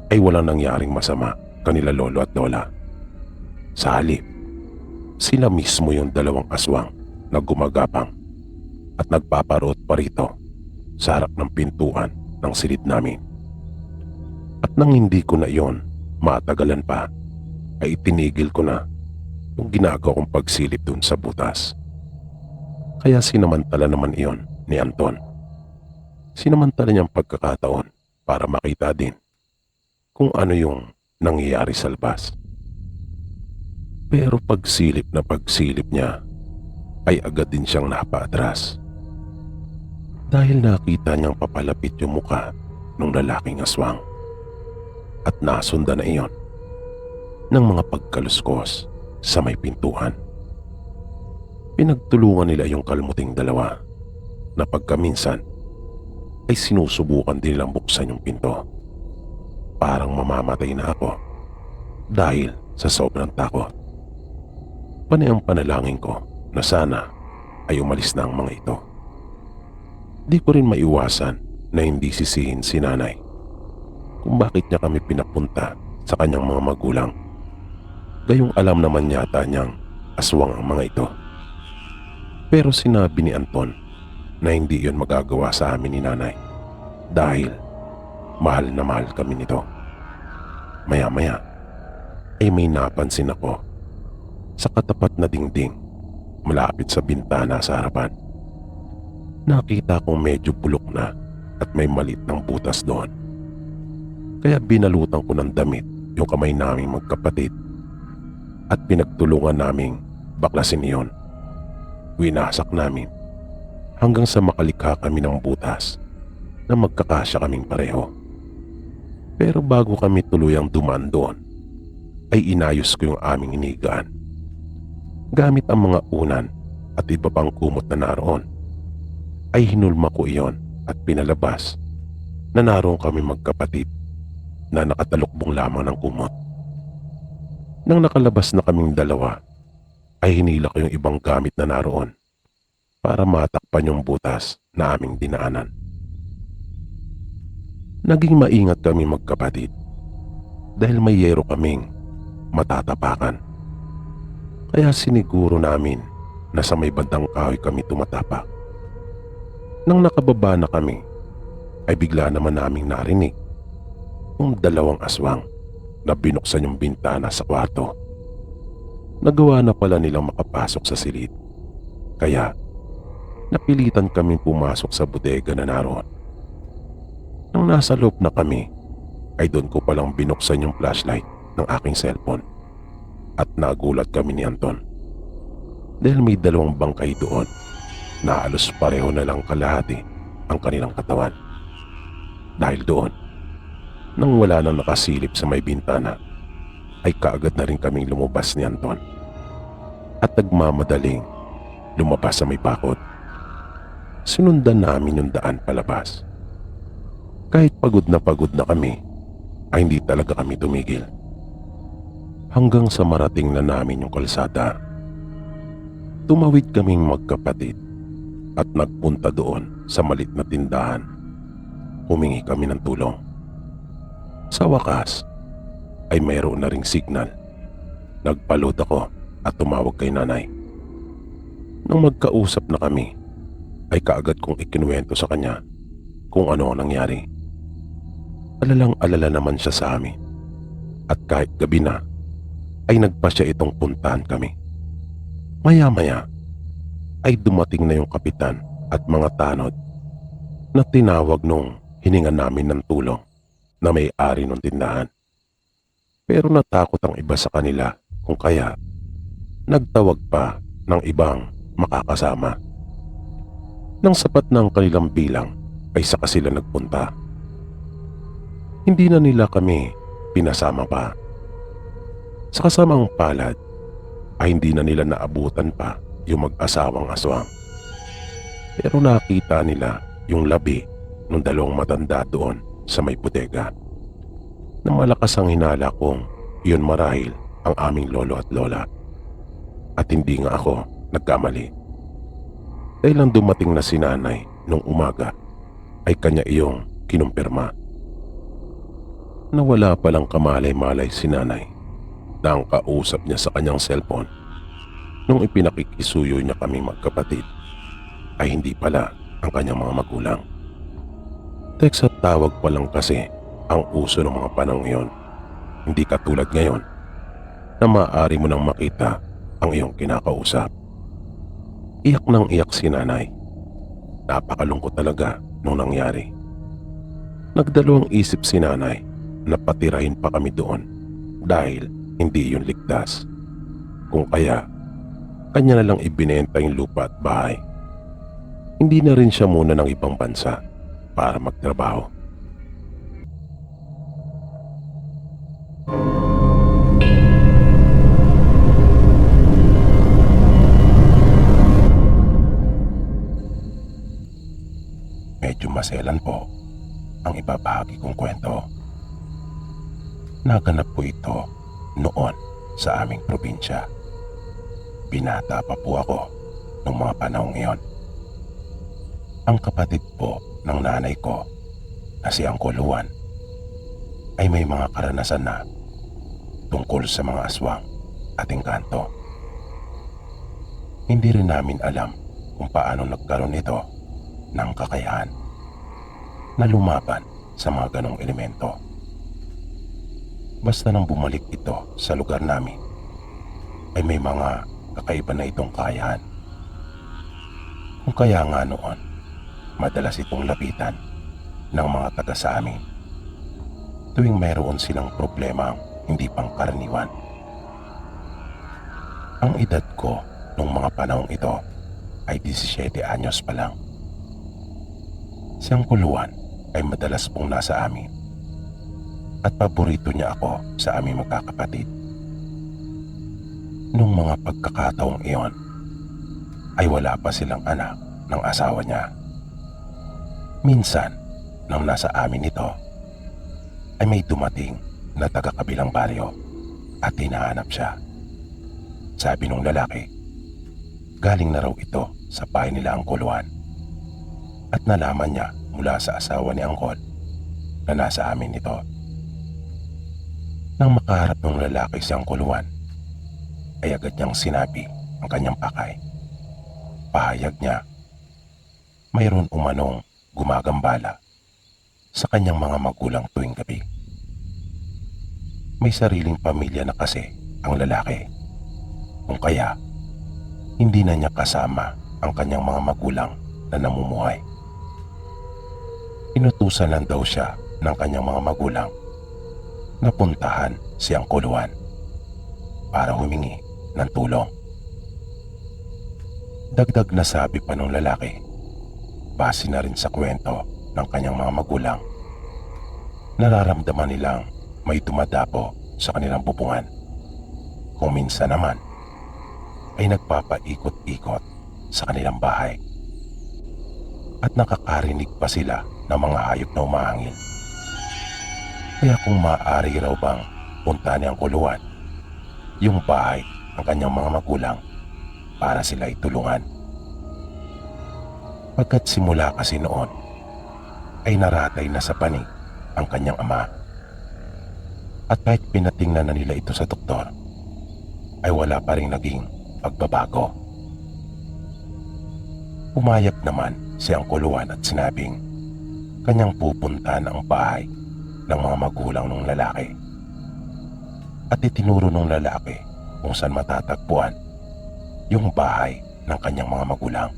ay walang nangyaring masama kanila lolo at lola. Sa halip, sila mismo yung dalawang aswang na gumagapang at nagpaparot pa rito sa harap ng pintuan ng silid namin. At nang hindi ko na iyon matagalan pa, ay itinigil ko na yung ginagawa kong pagsilip dun sa butas. Kaya sinamantala naman iyon ni Anton. Sinamantala niyang pagkakataon para makita din kung ano yung nangyayari sa labas. Pero pagsilip na pagsilip niya, ay agad din siyang napaatras. Dahil nakita niyang papalapit yung muka ng lalaking aswang. At nasundan na iyon ng mga pagkaluskos sa may pintuan. Pinagtulungan nila yung kalmuting dalawa na pagkaminsan ay sinusubukan din nilang buksan yung pinto. Parang mamamatay na ako dahil sa sobrang takot. Panay ang panalangin ko na sana ay umalis na ang mga ito. Di ko rin maiwasan na hindi sisihin si nanay kung bakit niya kami pinapunta sa kanyang mga magulang. Gayong alam naman yata niyang aswang ang mga ito. Pero sinabi ni Anton na hindi yun magagawa sa amin ni nanay dahil mahal na mahal kami nito. Maya-maya ay may napansin ako sa katapat na dingding malapit sa bintana sa harapan. Nakita kong medyo bulok na at may maliit ng butas doon. Kaya binalutan ko ng damit yung kamay naming magkapatid at pinagtulungan naming baklasin iyon. Winasak namin hanggang sa makalikha kami ng butas na magkakasya kaming pareho. Pero bago kami tuluyang dumaan doon, ay inayos ko yung aming inigaan. Gamit ang mga unan at iba pang kumot na naroon, ay hinulma ko iyon at pinalabas na naroon kami magkapatid na nakatalukbong lamang ng kumot. Nang nakalabas na kaming dalawa, ay hinila ko yung ibang gamit na naroon para matakpan yung butas na aming dinaanan. Naging maingat kami magkapatid dahil may yero kaming matatapakan. Kaya siniguro namin na sa may bandang kahoy kami tumatapak. Nang nakababa na kami, ay bigla naman naming narinig yung dalawang aswang na binuksan yung bintana sa kwarto. Nagawa na pala nilang makapasok sa silid. Kaya Napilitan kaming pumasok sa bodega na naroon. Nang nasa loob na kami, ay doon ko palang binuksan yung flashlight ng aking cellphone at nagulat kami ni Anton dahil may dalawang bangkay doon na halos pareho na lang kalahati ang kanilang katawan. Dahil doon, nang wala nang nakasilip sa may bintana, ay kaagad na rin kaming lumabas ni Anton at nagmamadaling lumabas sa may bakod. Sinundan namin yung daan palabas. Kahit pagod na kami, ay hindi talaga kami tumigil. Hanggang sa marating na namin yung kalsada. Tumawid kaming magkapatid at nagpunta doon sa malit na tindahan. Humingi kami ng tulong. Sa wakas, ay mayroon na ring signal. Nagpalod ako at tumawag kay nanay. Nang magkausap na kami, ay kaagad kong ikinuwento sa kanya kung ano ang nangyari. Alalang-alala naman siya sa amin. At kahit gabi na, ay nagpa siya itong puntahan kami. Maya-maya, ay dumating na yung kapitan at mga tanod na tinawag nung hiningan namin ng tulong na may-ari ng tindahan. Pero natakot ang iba sa kanila kung kaya nagtawag pa ng ibang makakasama. Nang sapat na ang kanilang bilang ay saka sila nagpunta. Hindi na nila kami pinasama pa. Sa kasamang palad ay hindi na nila naabutan pa yung mag-asawang aswang. Pero nakita nila yung labi ng dalawang matanda doon sa may bodega na malakas ang hinala kong yun marahil ang aming lolo at lola. At hindi nga ako nagkamali. Dahil lang dumating na si nanay nung umaga ay kanya iyong kinumpirma. Nawala palang kamalay-malay si nanay na ang kausap niya sa kanyang cellphone nung ipinakikisuyo niya kaming magkapatid ay hindi pala ang kanyang mga magulang. Text at tawag pa lang kasi ang uso ng mga panahon ngayon. Hindi katulad ngayon na maaari mo nang makita ang iyong kinakausap. Iyak nang iyak si nanay. Napakalungkot talaga nung nangyari. Nagdalawang isip si nanay na patirahin pa kami doon dahil hindi yun ligtas. Kung kaya, kanya na lang ibinenta yung lupa at bahay. Hindi na rin siya muna ng ibang bansa para magtrabaho. Medyo maselan po ang ibabahagi kong kwento. Naganap po ito noon sa aming probinsya. Binata pa po ako noong mga panahong iyon. Ang kapatid po ng nanay ko na si Uncle Juan ay may mga karanasan na tungkol sa mga aswang at engkanto. Hindi rin namin alam kung paano nagkaroon ito ng kakayahan na lumaban sa mga ganong elemento. Basta nang bumalik ito sa lugar namin ay may mga kakaiba na itong kakayahan. Kung kaya nga noon, madalas itong lapitan ng mga taga sa amin tuwing mayroon silang problemang hindi pangkaraniwan. Ang edad ko nung mga panahong ito ay 17 anyos pa lang. Si Uncle Juan ay madalas pong nasa amin at paborito niya ako sa aming magkakapatid. Nung mga pagkakataong iyon ay wala pa silang anak ng asawa niya. Minsan, nang nasa amin ito, ay may dumating na taga-kabilang baryo at hinahanap siya. Sabi nung lalaki, galing na raw ito sa bahay nila Uncle Juan at nalaman niya mula sa asawa ni Uncle na nasa amin ito. Nang makaharap ng lalaki si Uncle Juan, ay agad niyang sinabi ang kanyang pakay. Pahayag niya, mayroon umanong gumagambala sa kanyang mga magulang tuwing gabi. May sariling pamilya na kasi ang lalaki. Kung kaya, hindi na niya kasama ang kanyang mga magulang na namumuhay. Inutusan lang daw siya ng kanyang mga magulang na puntahan si Uncle Juan para humingi ng tulong. Dagdag na sabi pa ng lalaki, base na rin sa kwento ng kanyang mga magulang, nararamdaman nilang may dumadapo sa kanilang pupungan. Kung minsan naman ay nagpapaikot-ikot sa kanilang bahay. At nakakarinig pa sila ng mga hayop na umahangin. Kaya kung maaari raw bang punta ni Uncle Juan yung bahay ng kanyang mga magulang para sila itulungan. Pagkat simula kasi noon ay naratay na sa panig ang kanyang ama. At kahit pinatingnan na nila ito sa doktor, ay wala pa rin naging pagbabago. Pumayag naman si Uncle Juan at sinabing kanyang pupuntahan ang bahay ng mga magulang ng lalaki. At itinuro ng lalaki kung saan matatagpuan yung bahay ng kanyang mga magulang.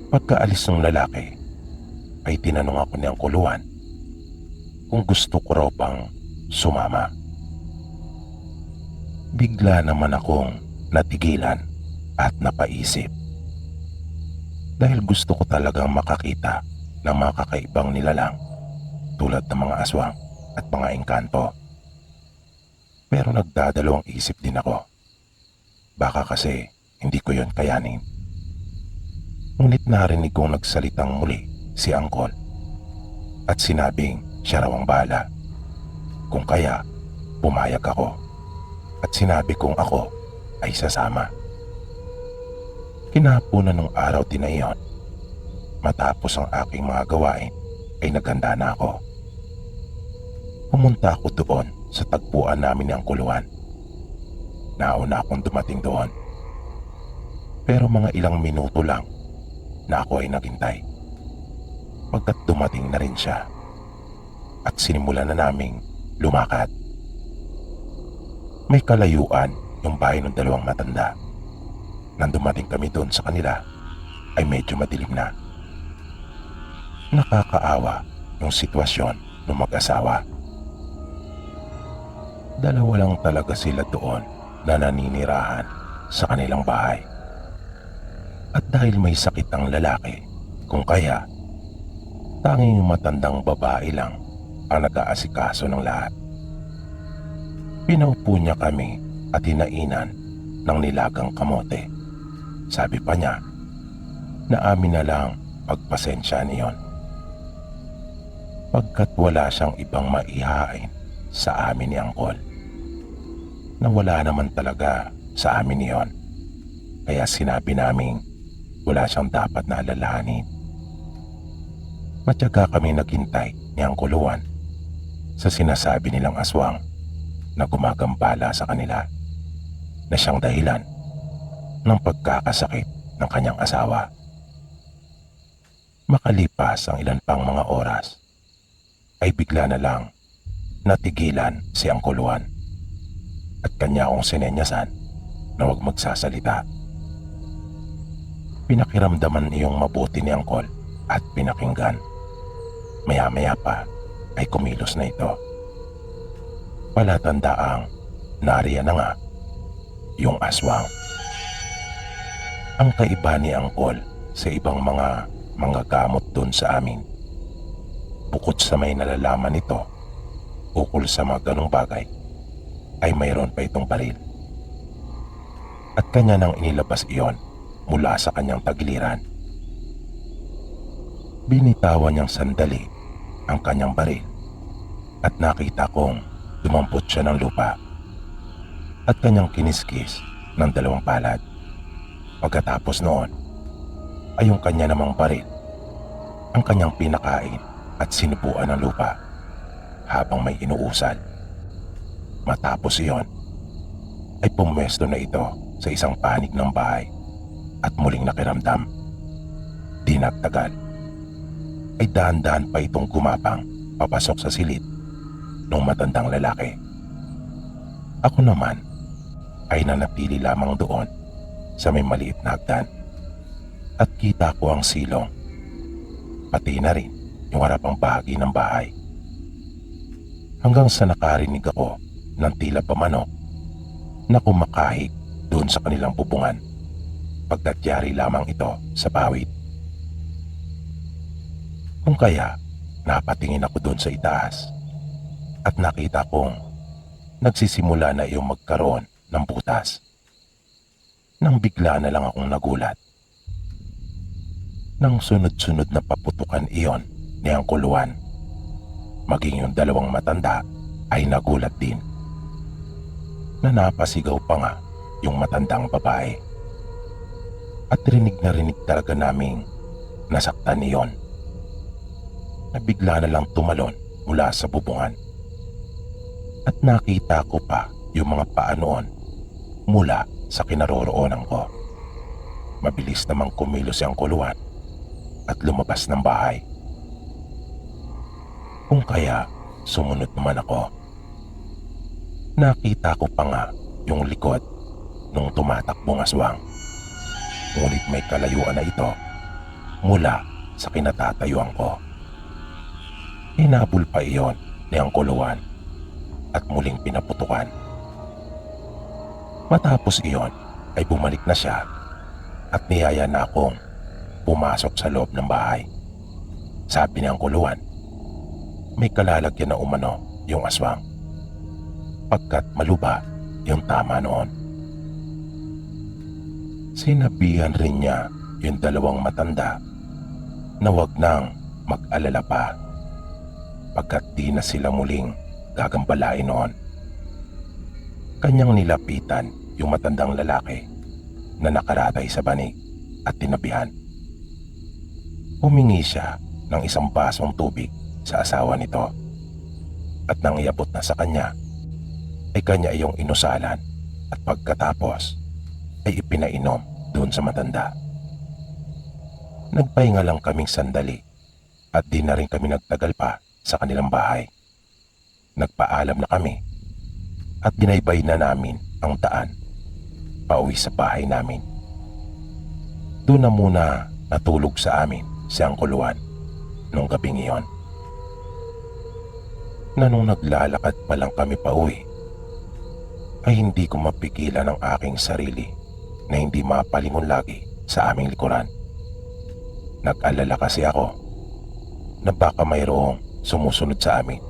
Pagkaalis ng lalaki, ay tinanong ako ni Uncle Juan kung gusto ko raw bang sumama. Bigla naman akong natigilan at napaisip. Dahil gusto ko talagang makakita ng mga kakaibang nilalang tulad ng mga aswang at mga engkanto. Pero nagdadalawang isip din ako. Baka kasi hindi ko yon kayanin. Ngunit narinig kong nagsalitang muli si Uncle at sinabing siya raw ang bahala. Kung kaya, pumayag ako at sinabi kong ako ay sasama. Kinahaponan ng araw din na iyon, matapos ang aking mga gawain ay naghanda na ako. Pumunta ako doon sa tagpuan namin ni Uncle Juan. Nauna akong dumating doon. Pero mga ilang minuto lang na ako ay naghintay. Pagkat dumating na rin siya at sinimulan na naming lumakad. May kalayuan yung bahay ng dalawang matanda. Nang dumating kami doon sa kanila ay medyo madilim na. Nakakaawa yung sitwasyon ng mag-asawa. Dalawa lang talaga sila doon na naninirahan sa kanilang bahay. At dahil may sakit ang lalaki, kung kaya, tanging matandang babae lang ang nag-aasikaso ng lahat. Pinaupo niya kami at hinainan ng nilagang kamote. Sabi pa niya na amin na lang pagpasensya niyon. Pagkat wala siyang ibang maihain sa amin ni Uncle. Na wala naman talaga sa amin niyon. Kaya sinabi namin wala siyang dapat na alalahanin. Matyaga kami naghintay ni Uncle Juan sa sinasabi nilang aswang na gumagambala sa kanila na siyang dahilan ng pagkakasakit ng kanyang asawa. Makalipas ang ilan pang mga oras, ay bigla na lang natigilan si Uncle Juan at kanya akong sinenyasan na huwag magsasalita. Pinakiramdaman niyong mabuti ni Uncle at pinakinggan. Maya-maya pa ay kumilos na ito. Palatandaang nariyan na nga yung aswang. Ang kaiba ni Uncle sa ibang mga gamot dun sa amin, bukod sa may nalalaman nito ukol sa mga ganong bagay, ay mayroon pa itong baril. At kanya nang inilabas iyon mula sa kanyang tagiliran. Binitawan niyang sandali ang kanyang baril at nakita kong dumampot siya ng lupa at kanyang kiniskis ng dalawang palad. Pagkatapos noon ay yung kanya namang baril ang kanyang pinakain at sinubuan ng lupa habang may inuusal. Matapos iyon ay pumwesto na ito sa isang panig ng bahay at muling nakiramdam. Di nagtagal ay dahan-dahan pa itong gumapang papasok sa silid ng matandang lalaki. Ako naman ay nanatili lamang doon sa may maliit na hagdan at kita ko ang silong, pati na rin yung harapang bahagi ng bahay. Hanggang sa nakarinig ako ng tila pamanok na kumakahig doon sa kanilang bubungan, pagdatyari lamang ito sa bawid. Kung kaya, napatingin ako doon sa itaas at nakita kong nagsisimula na iyong magkaroon ng butas. Nang bigla na lang akong nagulat. Nang sunod-sunod na paputukan iyon ni Uncle Juan, maging yung dalawang matanda ay nagulat din. Na napasigaw pa nga yung matandang babae. At rinig na rinig talaga naming nasaktan niyon. Na bigla na lang tumalon mula sa bubungan. At nakita ko pa yung mga paa noon mula sa kinaroroonan ko. Mabilis namang kumilos si Uncle Juan at lumabas ng bahay. Kung kaya, sumunod naman ako. Nakita ko pa nga yung likod nung tumatakbong aswang. Ngunit may kalayuan na ito mula sa kinatatayuan ko. Hinabol pa iyon ni Uncle Juan at muling pinaputukan. Matapos iyon ay bumalik na siya at niyaya na akong pumasok sa loob ng bahay. Sabi ni Uncle Juan, may kalalagyan na umano yung aswang, pagkat maluba yung tama noon. Sinabihan rin niya yung dalawang matanda na wag nang mag-alala pa, pagkat di na sila muling gagambalain noon. Kanyang nilapitan yung matandang lalaki na nakaratay sa banig at tinabihan. Humingi siya ng isang basong tubig sa asawa nito at nang iabot na sa kanya ay kanya iyong inusalan at pagkatapos ay ipinainom doon sa matanda. Nagpahinga lang kaming sandali at di na rin kami nagtagal pa sa kanilang bahay. Nagpaalam na kami at dinaybay na namin ang daan pauwi sa bahay namin. Doon na muna natulog sa amin si Uncle Juan nung gabing iyon. Na nung naglalakad pa lang kami pauwi ay hindi ko mapigilan ang aking sarili na hindi mapalingon lagi sa aming likuran. Nag-alala kasi ako na baka mayroong sumusunod sa amin.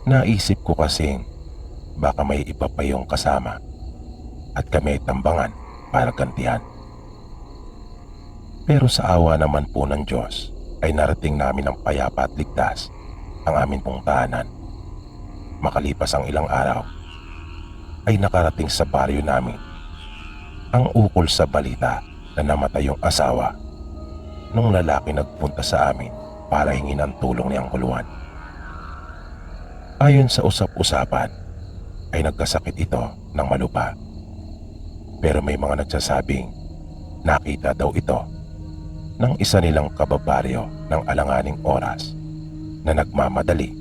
Naisip ko kasing baka may iba pa yung kasama at kami ay tambangan para gantihan. Pero sa awa naman po ng Diyos ay narating namin ng payapa at ligtas ang aming pong tahanan. Makalipas ang ilang araw ay nakarating sa baryo namin ang ukol sa balita na namatay yung asawa nung lalaki nagpunta sa amin para hingin ang tulong ni Uncle Juan. Ayon sa usap-usapan ay nagkasakit ito ng malupa. Pero may mga nagsasabing nakita daw ito ng isa nilang kababaryo ng alanganing oras na nagmamadali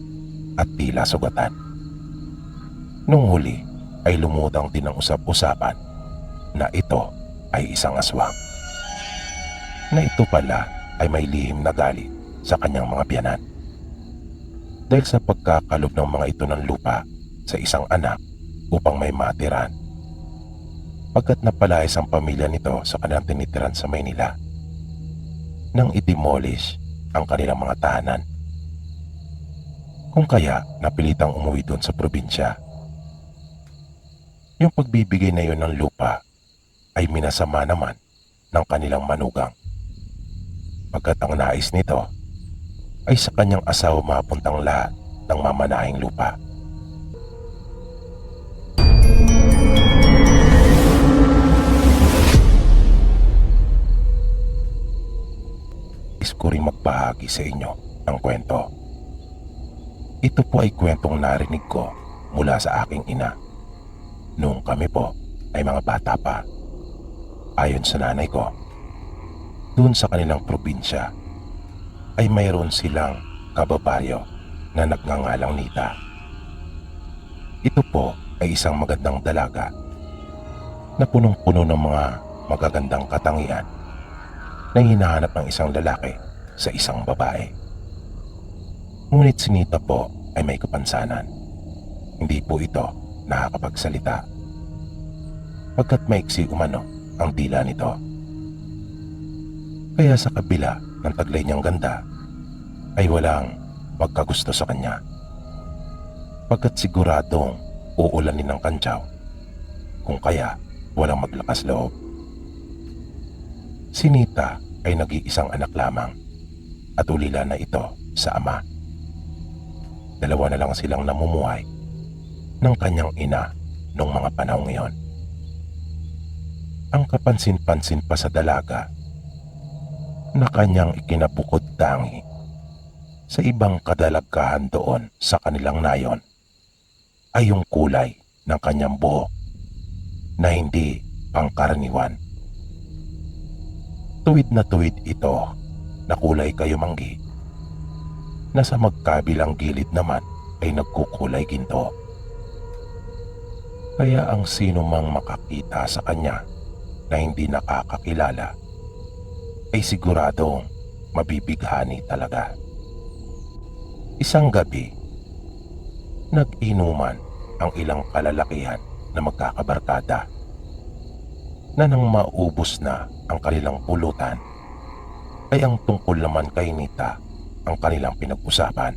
at tila sugatan. Nung huli ay lumutang din ang usap-usapan na ito ay isang aswang. Na ito pala ay may lihim na galit sa kanyang mga biyanan. Dahil sa pagkakalob ng mga ito ng lupa sa isang anak upang may matiran. Pagkat napalayas ang pamilya nito sa kanilang tinitiran sa Maynila nang i-demolish ang kanilang mga tahanan. Kung kaya napilitang umuwi doon sa probinsya. Yung pagbibigay na yun ng lupa ay minasama naman ng kanilang manugang. Pagkat ang nais nito ay sa kanyang asawa mapuntang lahat ng mamanahing lupa. Nais ko rin magbahagi sa inyo ang kwento. Ito po ay kwentong narinig ko mula sa aking ina noong kami po ay mga bata pa. Ayon sa nanay ko, doon sa kanilang probinsya ay mayroon silang kababaryo na nagngangalang Nita. Ito po ay isang magandang dalaga na punong-puno ng mga magagandang katangian na hinahanap ng isang lalaki sa isang babae. Ngunit si Nita po ay may kapansanan. Hindi po ito nakakapagsalita, pagkat maiksi umano ang dila nito. Kaya sa kabila ng taglay niyang ganda ay walang magkagusto sa kanya, pagkat siguradong uulanin ng kantsaw, kung kaya walang maglakas loob. Si Nita ay nag-iisang anak lamang at ulila na ito sa ama. Dalawa na lang silang namumuhay ng kanyang ina noong mga panahong iyon. Ang kapansin-pansin pa sa dalaga na kanyang ikinabukod tangi sa ibang kadalagkahan doon sa kanilang nayon ay yung kulay ng kanyang buhok na hindi pangkaraniwan. Tuwid na tuwid ito na kulay kayumanggi, na sa magkabilang gilid naman ay nagkukulay ginto. Kaya ang sino mang makakita sa kanya na hindi nakakakilala ay siguradong mabibighani talaga. Isang gabi, nag-inuman ang ilang kalalakihan na magkakabarkada, na nang maubos na ang kanilang pulutan ay ang tungkol naman kay Nita ang kanilang pinag-usapan.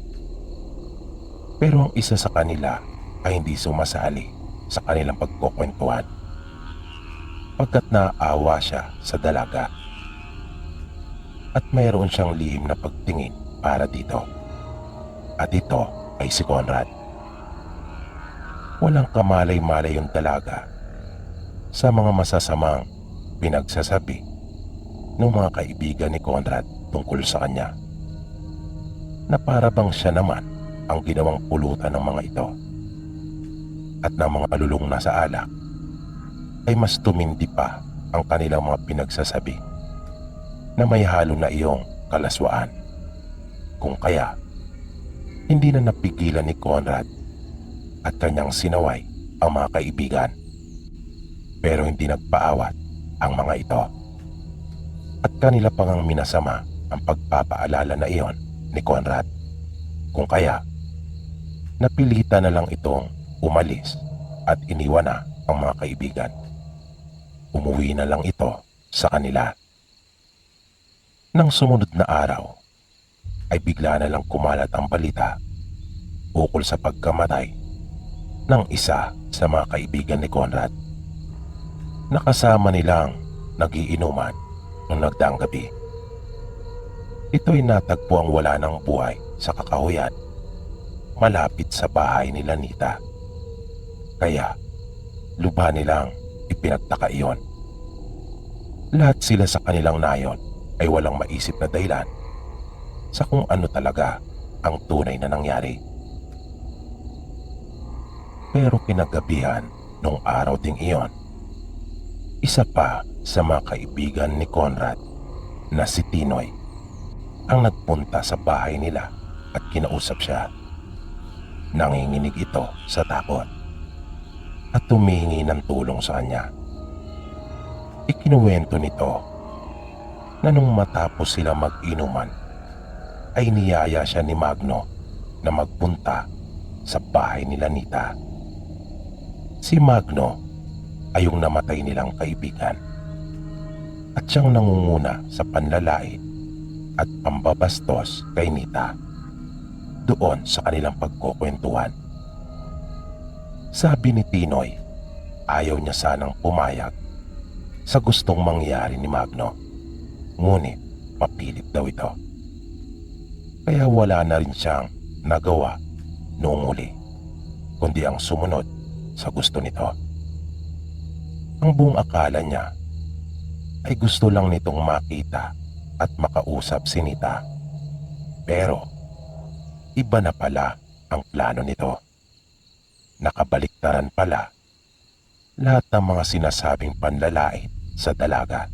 Pero ang isa sa kanila ay hindi sumasali sa kanilang pagkukwentuhan, pagkat naawa siya sa dalaga at mayroon siyang lihim na pagtingin para dito. At ito ay si Conrad. Walang kamalay-malay yung dalaga sa mga masasamang pinagsasabi ng mga kaibigan ni Conrad tungkol sa kanya, na para bang siya naman ang ginawang pulutan ng mga ito. At ng mga kalulong na sa alak ay mas tumindi pa ang kanilang mga pinagsasabi na may halo na iyong kalaswaan. Kung kaya, hindi na napigilan ni Conrad at kanyang sinaway ang mga kaibigan. Pero hindi nagpaawat ang mga ito. At kanila pang ang minasama ang pagpapaalala na iyon ni Conrad. Kung kaya, napilitan na lang itong umalis at iniwan na ang mga kaibigan. Umuwi na lang ito sa kanila. Nang sumunod na araw, ay bigla na lang kumalat ang balita ukol sa pagkamatay ng isa sa mga kaibigan ni Conrad. Nakasama nilang nagiinuman nung nagdaang gabi. Ito'y natagpo ang wala ng buhay sa kakahuyan malapit sa bahay nila Nita. Kaya lubha nilang ipinagtaka iyon. Lahat sila sa kanilang nayon ay walang maisip na dahilan sa kung ano talaga ang tunay na nangyari. Pero kinagabihan nung araw ding iyon, isa pa sa mga kaibigan ni Conrad na si Tinoy ang nagpunta sa bahay nila at kinausap siya. Nanginginig ito sa takot at tumingi ng tulong sa kanya. Ikinuwento nito na nung matapos sila mag-inuman ay niyaya siya ni Magno na magpunta sa bahay nila Nita. Si Magno ay yung namatay nilang kaibigan at siyang nangunguna sa panlalait at pambabastos kay Nita doon sa kanilang pagkukwentuhan. Sabi ni Tinoy, ayaw niya sanang pumayag sa gustong mangyari ni Magno, ngunit mapilit daw ito. Kaya wala na rin siyang nagawa noong uli, kundi ang sumunod sa gusto nito. Ang buong akala niya ay gusto lang nitong makita at makausap si Nita. Pero iba na pala ang plano nito. Nakabaliktaran pala lahat ng mga sinasabing panlalait sa dalaga,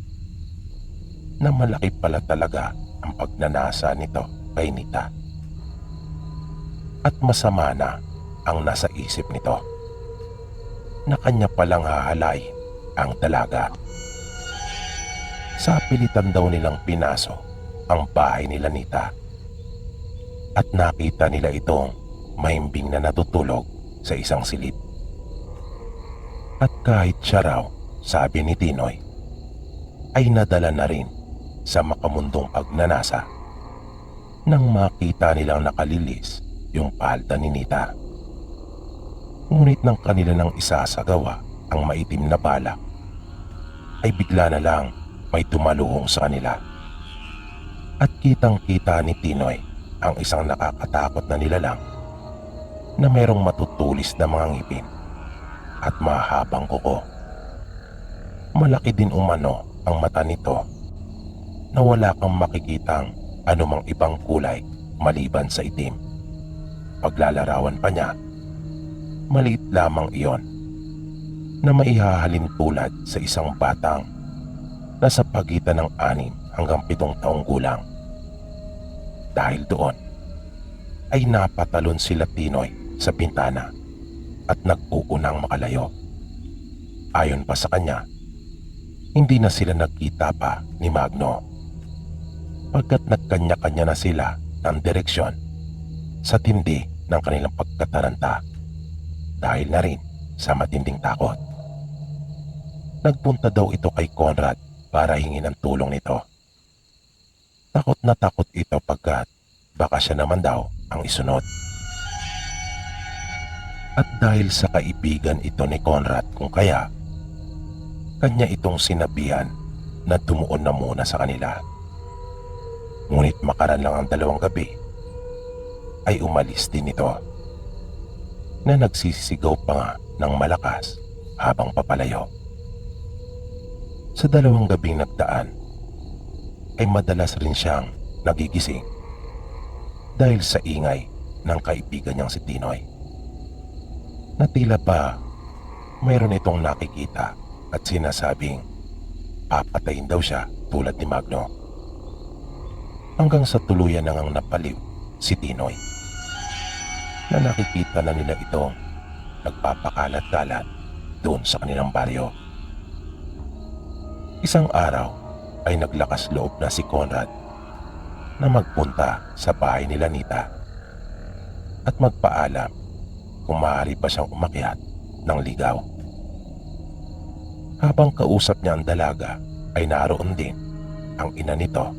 na malaki pala talaga ang pagnanasa nito kay Nita. At masama na ang nasa isip nito, na kanya palang hahalayin ang dalaga. Sa pilitan daw nilang pinaso ang bahay nila Nita at nakita nila itong mahimbing na natutulog sa isang silid. At kahit siya raw, sabi ni Tinoy, ay nadala na rin sa makamundong pagnanasa nang makita nilang nakalilis yung palda ni Nita. Ngunit nang kanila nang isasagawa ang maitim na balak, ay bigla na lang may tumaluhong sa kanila. At kitang-kita ni Tinoy ang isang nakakatakot na nilalang na mayroong matutulis na mga ngipin at mahabang kuko. Malaki din umano ang mata nito na wala kang makikitang anumang ibang kulay maliban sa itim. Paglalarawan pa niya, maliit lamang iyon na maihahalin tulad sa isang batang nasa pagitan ng 6 hanggang 7 taong gulang. Dahil doon, ay napatalon sila Tinoy sa bintana at nag-uunang makalayo. Ayon pa sa kanya, hindi na sila nagkita pa ni Magno pagkat nagkanya-kanya na sila ng direksyon sa tindi ng kanilang pagkataranta dahil na rin sa matinding takot. Nagpunta daw ito kay Conrad para hingin ang tulong nito. Takot na takot ito pagkat baka siya naman daw ang isunod. At dahil sa kaibigan ito ni Conrad kung kaya, kanya itong sinabihan na tumuon na muna sa kanila. Ngunit makaran lang ang 2 gabi, ay umalis din ito na nagsisigaw pa nga ng malakas habang papalayo. Sa 2 gabing nagdaan, ay madalas rin siyang nagigising dahil sa ingay ng kaibigan niyang si Tinoy. Na tila pa mayroon itong nakikita at sinasabing papatayin daw siya tulad ni Magno. Hanggang sa tuluyan na ngang napaliw si Tinoy na nakikita na nila itong nagpapakalat-kalat doon sa kanilang baryo. Isang araw ay naglakas loob na si Conrad na magpunta sa bahay nila Nita at magpaalam kung maaari pa siyang umakyat ng ligaw. Habang kausap niya ang dalaga ay naroon din ang ina nito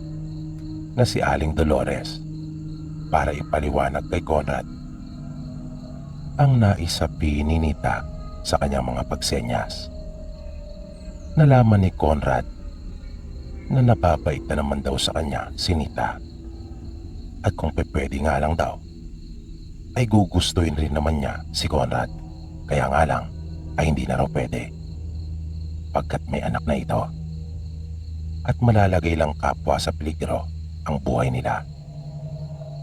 na si Aling Dolores para ipaliwanag kay Conrad ang naisabi ni Nita sa kanyang mga pagsenyas. Nalaman ni Conrad na napapait na naman daw sa kanya si Nita at kung pwede nga lang daw ay gugustuhin rin naman niya si Conrad, kaya nga lang ay hindi na raw pwede pagkat may anak na ito at malalagay lang kapwa sa peligro ang buhay nila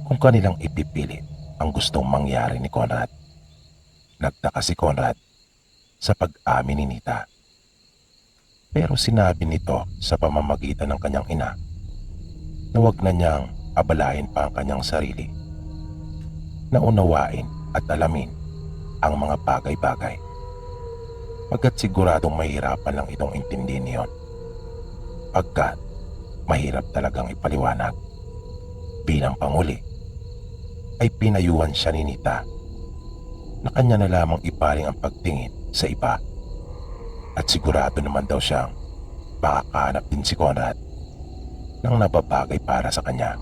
kung kanilang ipipilit ang gustong mangyari ni Conrad. Nagtaka si Conrad sa pag-amin ni Nita, pero sinabi nito sa pamamagitan ng kanyang ina na huwag na niyang abalahin pa ang kanyang sarili na unawain at alamin ang mga bagay-bagay pagkat siguradong mahirapan lang itong intindihin niyon pagkat mahirap talagang ipaliwanag. Bilang panguli ay pinayuhan siya ni Nita na kanya na lamang ipaling ang pagtingin sa iba at sigurado naman daw siyang makakahanap din si Conrad ng nababagay para sa kanya.